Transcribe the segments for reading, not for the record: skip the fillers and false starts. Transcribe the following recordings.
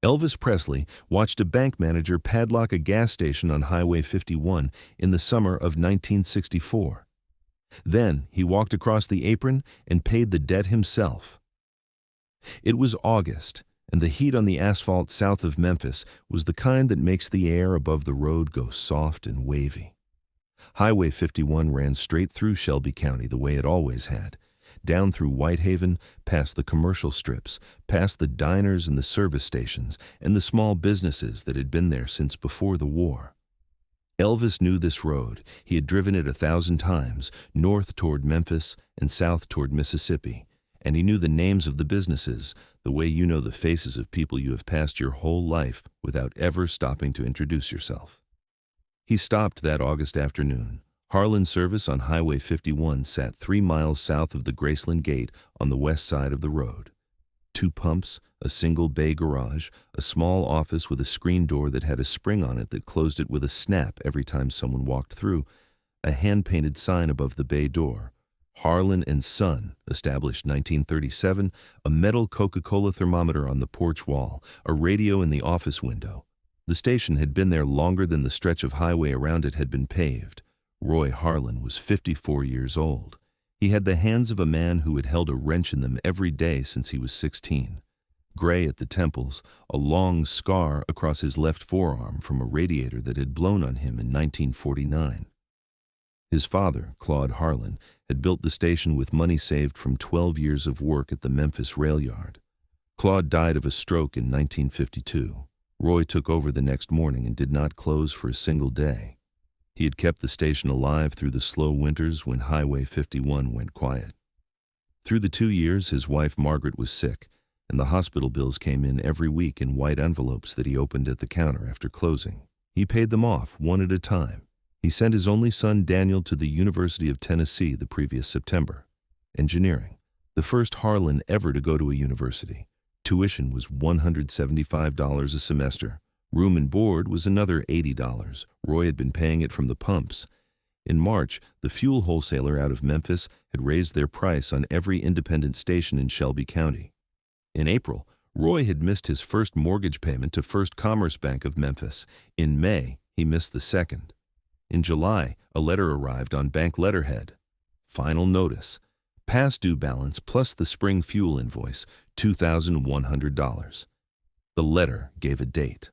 Elvis Presley watched a bank manager padlock a gas station on Highway 51 in the summer of 1964. Then he walked across the apron and paid the debt himself. It was August, and the heat on the asphalt south of Memphis was the kind that makes the air above the road go soft and wavy. Highway 51 ran straight through Shelby County the way it always had, down through Whitehaven, past the commercial strips, past the diners and the service stations, and the small businesses that had been there since before the war. Elvis knew this road. He had driven it 1,000 times, north toward Memphis and south toward Mississippi, and he knew the names of the businesses, the way you know the faces of people you have passed your whole life without ever stopping to introduce yourself. He stopped that August afternoon. Harlan Service on Highway 51 sat 3 miles south of the Graceland Gate on the west side of the road. 2 pumps, a single bay garage, a small office with a screen door that had a spring on it that closed it with a snap every time someone walked through, a hand-painted sign above the bay door. Harlan and Son, established 1937, a metal Coca-Cola thermometer on the porch wall, a radio in the office window. The station had been there longer than the stretch of highway around it had been paved. Roy Harlan was 54 years old. He had the hands of a man who had held a wrench in them every day since he was 16. Gray at the temples, a long scar across his left forearm from a radiator that had blown on him in 1949. His father, Claude Harlan, had built the station with money saved from 12 years of work at the Memphis rail yard. Claude died of a stroke in 1952. Roy took over the next morning and did not close for a single day. He had kept the station alive through the slow winters when Highway 51 went quiet. Through the 2 years, his wife Margaret was sick, and the hospital bills came in every week in white envelopes that he opened at the counter after closing. He paid them off one at a time. He sent his only son Daniel to the University of Tennessee the previous September. Engineering, the first Harlan ever to go to a university. Tuition was $175 a semester. Room and board was another $80. Roy had been paying it from the pumps. In March, the fuel wholesaler out of Memphis had raised their price on every independent station in Shelby County. In April, Roy had missed his first mortgage payment to First Commerce Bank of Memphis. In May, he missed the second. In July, a letter arrived on bank letterhead. Final notice. Past due balance plus the spring fuel invoice, $2,100. The letter gave a date.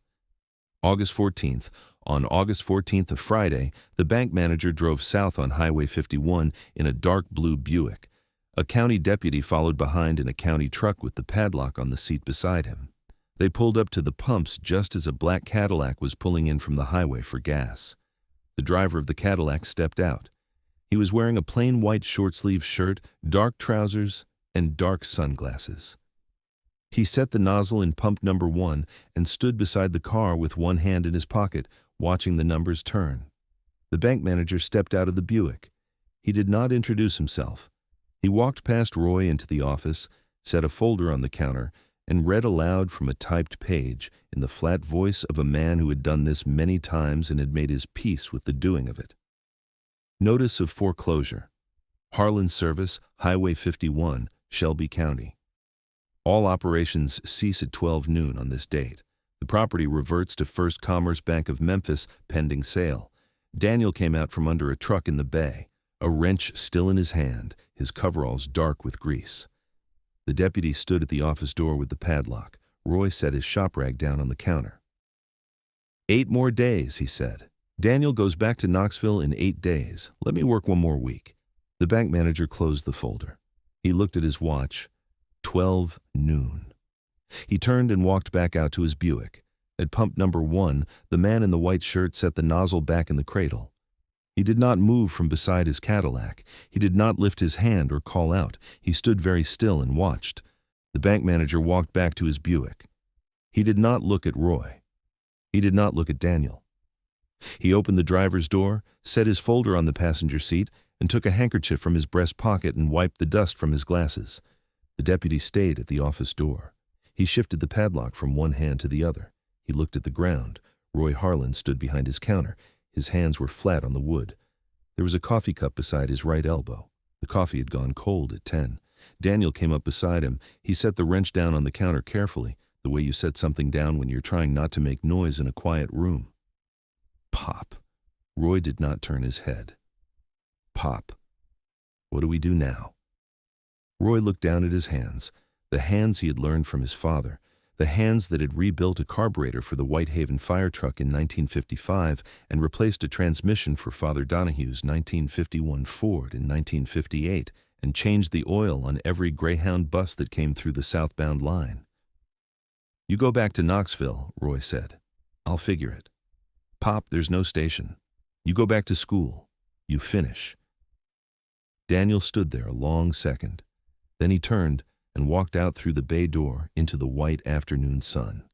August 14th. On August 14th, a Friday, the bank manager drove south on Highway 51 in a dark blue Buick. A county deputy followed behind in a county truck with the padlock on the seat beside him. They pulled up to the pumps just as a black Cadillac was pulling in from the highway for gas. The driver of the Cadillac stepped out. He was wearing a plain white short-sleeved shirt, dark trousers, and dark sunglasses. He set the nozzle in pump number 1 and stood beside the car with one hand in his pocket, watching the numbers turn. The bank manager stepped out of the Buick. He did not introduce himself. He walked past Roy into the office, set a folder on the counter, and read aloud from a typed page in the flat voice of a man who had done this many times and had made his peace with the doing of it. Notice of foreclosure. Harlan Service, Highway 51, Shelby County. All operations cease at 12 noon on this date. The property reverts to First Commerce Bank of Memphis, pending sale. Daniel came out from under a truck in the bay, a wrench still in his hand, his coveralls dark with grease. The deputy stood at the office door with the padlock. Roy set his shop rag down on the counter. 8 more days, he said. Daniel goes back to Knoxville in 8 days. Let me work 1 more week. The bank manager closed the folder. He looked at his watch. 12 noon. He turned and walked back out to his Buick. At pump number 1, the man in the white shirt set the nozzle back in the cradle. He did not move from beside his Cadillac. He did not lift his hand or call out. He stood very still and watched. The bank manager walked back to his Buick. He did not look at Roy. He did not look at Daniel. He opened the driver's door, set his folder on the passenger seat, and took a handkerchief from his breast pocket and wiped the dust from his glasses. The deputy stayed at the office door. He shifted the padlock from one hand to the other. He looked at the ground. Roy Harlan stood behind his counter. His hands were flat on the wood. There was a coffee cup beside his right elbow. The coffee had gone cold at 10. Daniel came up beside him. He set the wrench down on the counter carefully. The way you set something down when you're trying not to make noise in a quiet room. Pop. Roy did not turn his head. Pop. What do we do now? Roy looked down at his hands, the hands he had learned from his father, the hands that had rebuilt a carburetor for the Whitehaven fire truck in 1955 and replaced a transmission for Father Donahue's 1951 Ford in 1958 and changed the oil on every Greyhound bus that came through the southbound line. You go back to Knoxville, Roy said. I'll figure it. Pop, there's no station. You go back to school. You finish. Daniel stood there a long second. Then he turned and walked out through the bay door into the white afternoon sun.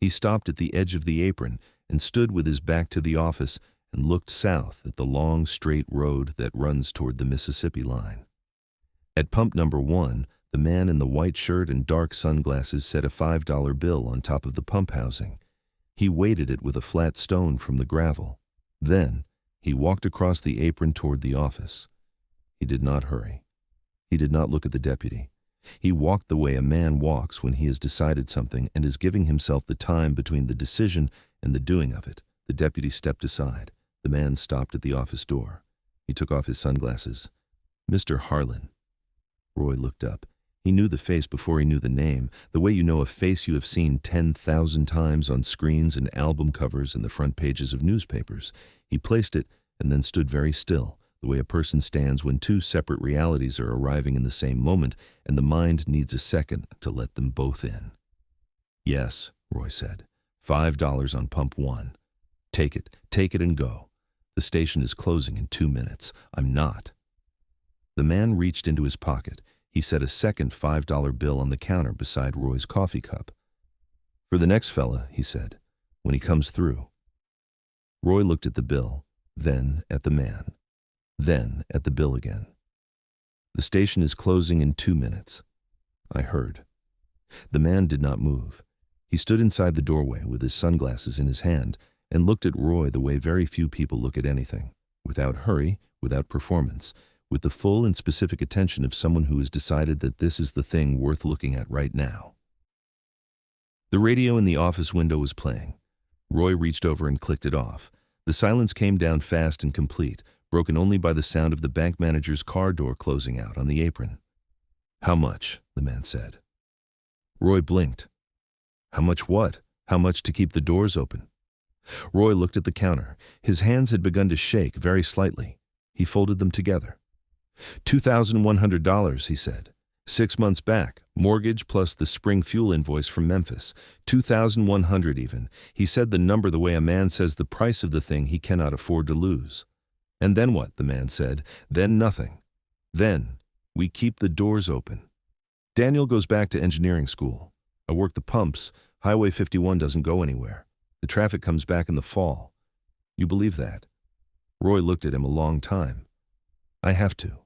He stopped at the edge of the apron and stood with his back to the office and looked south at the long, straight road that runs toward the Mississippi line. At pump number 1, the man in the white shirt and dark sunglasses set a $5 bill on top of the pump housing. He weighted it with a flat stone from the gravel. Then, he walked across the apron toward the office. He did not hurry. He did not look at the deputy. He walked the way a man walks when he has decided something and is giving himself the time between the decision and the doing of it. The deputy stepped aside. The man stopped at the office door. He took off his sunglasses. Mr. Harlan. Roy looked up. He knew the face before he knew the name, the way you know a face you have seen 10,000 times on screens and album covers and the front pages of newspapers. He placed it and then stood very still, the way a person stands when two separate realities are arriving in the same moment and the mind needs a second to let them both in. Yes, Roy said. $5 on pump 1. Take it and go. The station is closing in 2 minutes. I'm not. The man reached into his pocket. He set a second $5 bill on the counter beside Roy's coffee cup. For the next fella, he said, when he comes through. Roy looked at the bill, then at the man. Then at the bill again. The station is closing in 2 minutes. I heard. The man did not move. He stood inside the doorway with his sunglasses in his hand and looked at Roy the way very few people look at anything, without hurry, without performance, with the full and specific attention of someone who has decided that this is the thing worth looking at right now. The radio in the office window was playing. Roy reached over and clicked it off. The silence came down fast and complete, broken only by the sound of the bank manager's car door closing out on the apron. How much? The man said. Roy blinked. How much what? How much to keep the doors open? Roy looked at the counter. His hands had begun to shake very slightly. He folded them together. $2,100, he said. 6 months back, mortgage plus the spring fuel invoice from Memphis. $2,100 even. He said the number the way a man says the price of the thing he cannot afford to lose. And then what? The man said. Then nothing. Then we keep the doors open. Daniel goes back to engineering school. I work the pumps. Highway 51 doesn't go anywhere. The traffic comes back in the fall. You believe that? Roy looked at him a long time. I have to.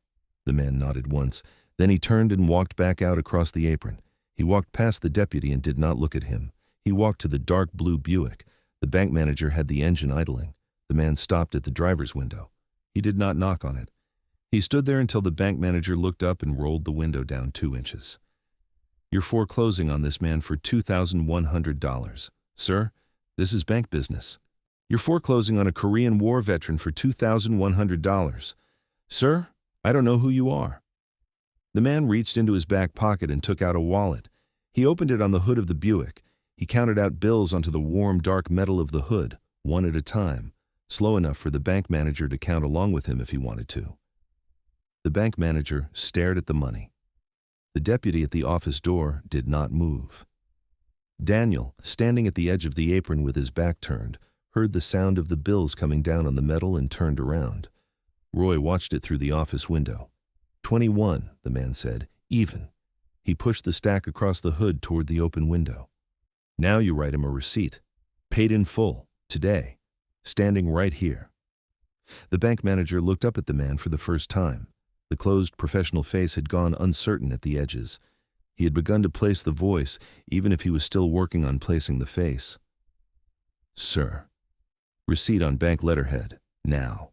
The man nodded once. Then he turned and walked back out across the apron. He walked past the deputy and did not look at him. He walked to the dark blue Buick. The bank manager had the engine idling. The man stopped at the driver's window. He did not knock on it. He stood there until the bank manager looked up and rolled the window down 2 inches. You're foreclosing on this man for $2,100. Sir, this is bank business. You're foreclosing on a Korean War veteran for $2,100. Sir, I don't know who you are. The man reached into his back pocket and took out a wallet. He opened it on the hood of the Buick. He counted out bills onto the warm, dark metal of the hood, one at a time, slow enough for the bank manager to count along with him if he wanted to. The bank manager stared at the money. The deputy at the office door did not move. Daniel, standing at the edge of the apron with his back turned, heard the sound of the bills coming down on the metal and turned around. Roy watched it through the office window. 21, the man said, even. He pushed the stack across the hood toward the open window. Now you write him a receipt. Paid in full, today, standing right here. The bank manager looked up at the man for the first time. The closed professional face had gone uncertain at the edges. He had begun to place the voice, even if he was still working on placing the face. Sir. Receipt on bank letterhead, now.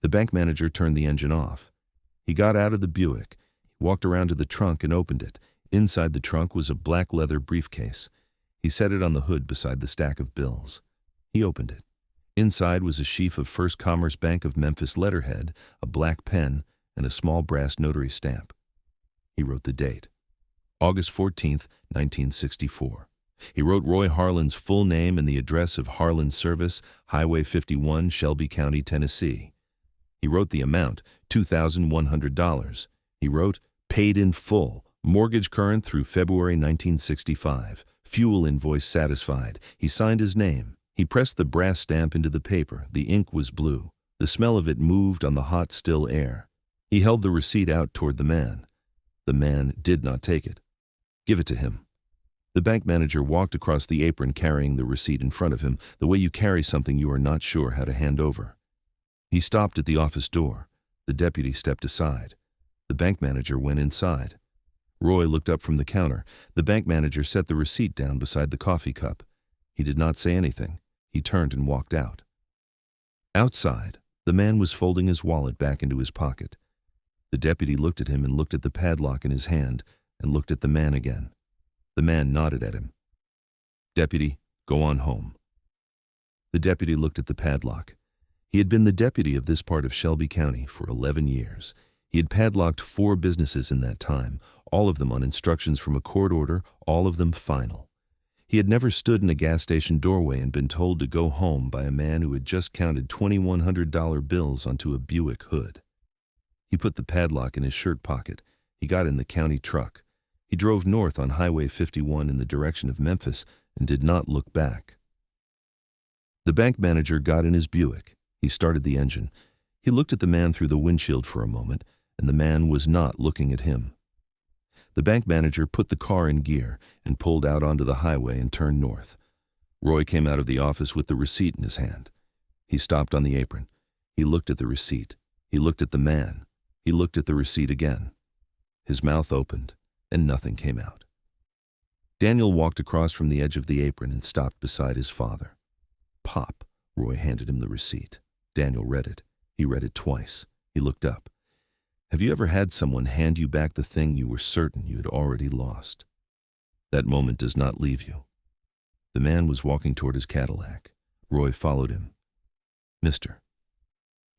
The bank manager turned the engine off. He got out of the Buick, walked around to the trunk and opened it. Inside the trunk was a black leather briefcase. He set it on the hood beside the stack of bills. He opened it. Inside was a sheaf of First Commerce Bank of Memphis letterhead, a black pen, and a small brass notary stamp. He wrote the date. August 14th, 1964. He wrote Roy Harlan's full name and the address of Harlan's service, Highway 51, Shelby County, Tennessee. He wrote the amount, $2,100. He wrote, paid in full, mortgage current through February 1965, fuel invoice satisfied. He signed his name. He pressed the brass stamp into the paper. The ink was blue. The smell of it moved on the hot, still air. He held the receipt out toward the man. The man did not take it. Give it to him. The bank manager walked across the apron carrying the receipt in front of him, the way you carry something you are not sure how to hand over. He stopped at the office door. The deputy stepped aside. The bank manager went inside. Roy looked up from the counter. The bank manager set the receipt down beside the coffee cup. He did not say anything. He turned and walked out. Outside, the man was folding his wallet back into his pocket. The deputy looked at him and looked at the padlock in his hand and looked at the man again. The man nodded at him. Deputy, go on home. The deputy looked at the padlock. He had been the deputy of this part of Shelby County for 11 years. He had padlocked 4 businesses in that time, all of them on instructions from a court order, all of them final. He had never stood in a gas station doorway and been told to go home by a man who had just counted $2,100 bills onto a Buick hood. He put the padlock in his shirt pocket. He got in the county truck. He drove north on Highway 51 in the direction of Memphis and did not look back. The bank manager got in his Buick. He started the engine. He looked at the man through the windshield for a moment, and the man was not looking at him. The bank manager put the car in gear and pulled out onto the highway and turned north. Roy came out of the office with the receipt in his hand. He stopped on the apron. He looked at the receipt. He looked at the man. He looked at the receipt again. His mouth opened, and nothing came out. Daniel walked across from the edge of the apron and stopped beside his father. Pop, Roy handed him the receipt. Daniel read it. He read it twice. He looked up. Have you ever had someone hand you back the thing you were certain you had already lost? That moment does not leave you. The man was walking toward his Cadillac. Roy followed him. Mister.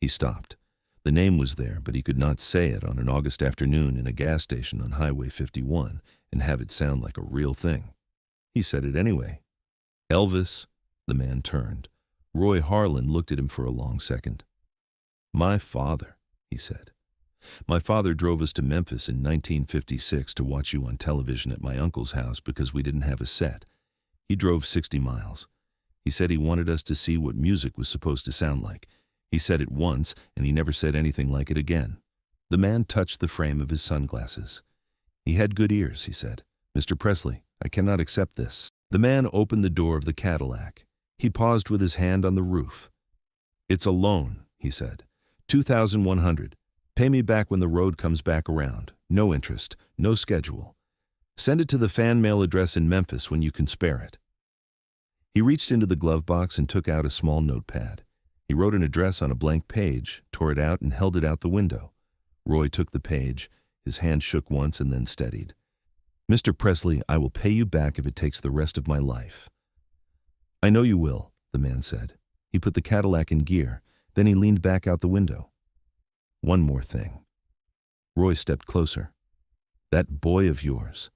He stopped. The name was there, but he could not say it on an August afternoon in a gas station on Highway 51 and have it sound like a real thing. He said it anyway. Elvis. The man turned. Roy Harlan looked at him for a long second. My father, he said. My father drove us to Memphis in 1956 to watch you on television at my uncle's house because we didn't have a set. He drove 60 miles. He said he wanted us to see what music was supposed to sound like. He said it once, and he never said anything like it again. The man touched the frame of his sunglasses. He had good ears, he said. Mr. Presley, I cannot accept this. The man opened the door of the Cadillac. He paused with his hand on the roof. It's a loan, he said. $2,100. Pay me back when the road comes back around. No interest, no schedule. Send it to the fan mail address in Memphis when you can spare it. He reached into the glove box and took out a small notepad. He wrote an address on a blank page, tore it out, and held it out the window. Roy took the page. His hand shook once and then steadied. Mr. Presley, I will pay you back if it takes the rest of my life. I know you will, the man said. He put the Cadillac in gear. Then he leaned back out the window. One more thing. Roy stepped closer. That boy of yours.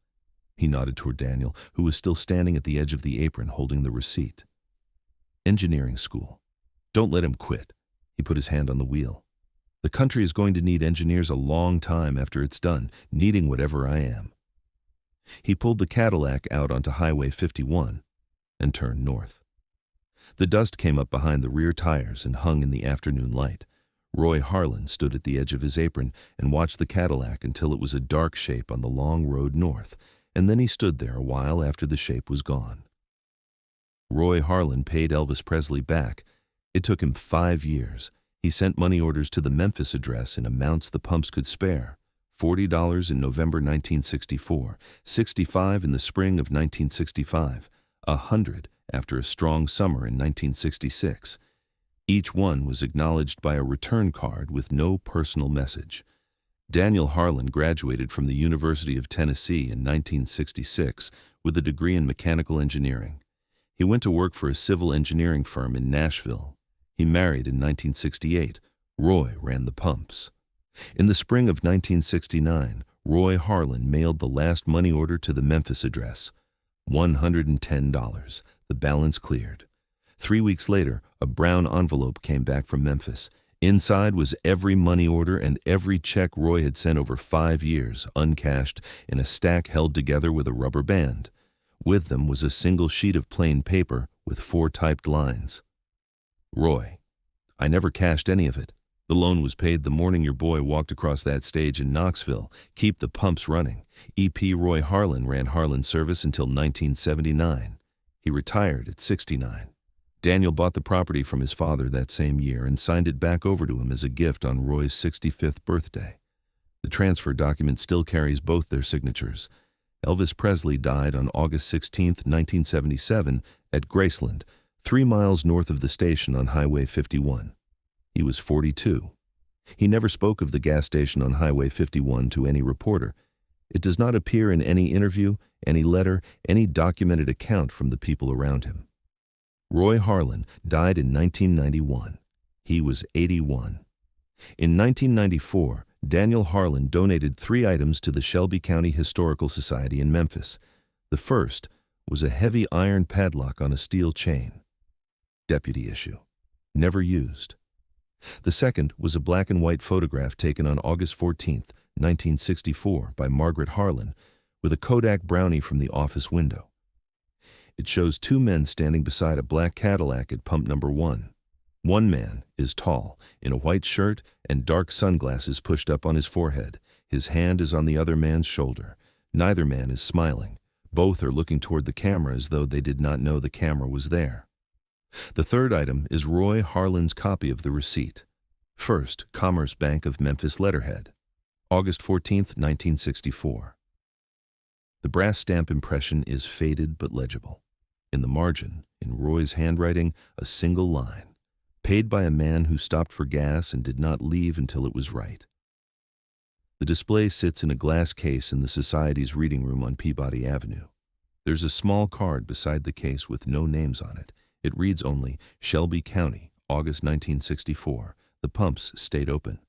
He nodded toward Daniel, who was still standing at the edge of the apron holding the receipt. Engineering school. Don't let him quit. He put his hand on the wheel. The country is going to need engineers a long time after it's done, needing whatever I am. He pulled the Cadillac out onto Highway 51 and turned north. The dust came up behind the rear tires and hung in the afternoon light. Roy Harlan stood at the edge of his apron and watched the Cadillac until it was a dark shape on the long road north, and then he stood there a while after the shape was gone. Roy Harlan paid Elvis Presley back. It took him 5 years. He sent money orders to the Memphis address in amounts the pumps could spare. $40 in November 1964, $65 in the spring of 1965, $100 after a strong summer in 1966. Each one was acknowledged by a return card with no personal message. Daniel Harlan graduated from the University of Tennessee in 1966 with a degree in mechanical engineering. He went to work for a civil engineering firm in Nashville. He married in 1968. Roy ran the pumps. In the spring of 1969, Roy Harlan mailed the last money order to the Memphis address. $110. The balance cleared. 3 weeks later, a brown envelope came back from Memphis. Inside was every money order and every check Roy had sent over 5 years, uncashed, in a stack held together with a rubber band. With them was a single sheet of plain paper with 4 typed lines. Roy, I never cashed any of it. The loan was paid the morning your boy walked across that stage in Knoxville. Keep the pumps running. E.P. Roy Harlan ran Harlan Service until 1979. He retired at 69. Daniel bought the property from his father that same year and signed it back over to him as a gift on Roy's 65th birthday. The transfer document still carries both their signatures. Elvis Presley died on August 16, 1977, at Graceland, 3 miles north of the station on Highway 51. He was 42. He never spoke of the gas station on Highway 51 to any reporter. It does not appear in any interview, any letter, any documented account from the people around him. Roy Harlan died in 1991. He was 81. In 1994, Daniel Harlan donated 3 items to the Shelby County Historical Society in Memphis. The first was a heavy iron padlock on a steel chain. Deputy issue. Never used. The second was a black and white photograph taken on August 14, 1964, by Margaret Harlan, with a Kodak brownie from the office window. It shows 2 men standing beside a black Cadillac at pump number 1. One man is tall, in a white shirt and dark sunglasses pushed up on his forehead. His hand is on the other man's shoulder. Neither man is smiling. Both are looking toward the camera as though they did not know the camera was there. The third item is Roy Harlan's copy of the receipt. First Commerce Bank of Memphis letterhead. August 14, 1964. The brass stamp impression is faded but legible. In the margin, in Roy's handwriting, a single line. Paid by a man who stopped for gas and did not leave until it was right. The display sits in a glass case in the Society's reading room on Peabody Avenue. There's a small card beside the case with no names on it. It reads only, Shelby County, August 1964. The pumps stayed open.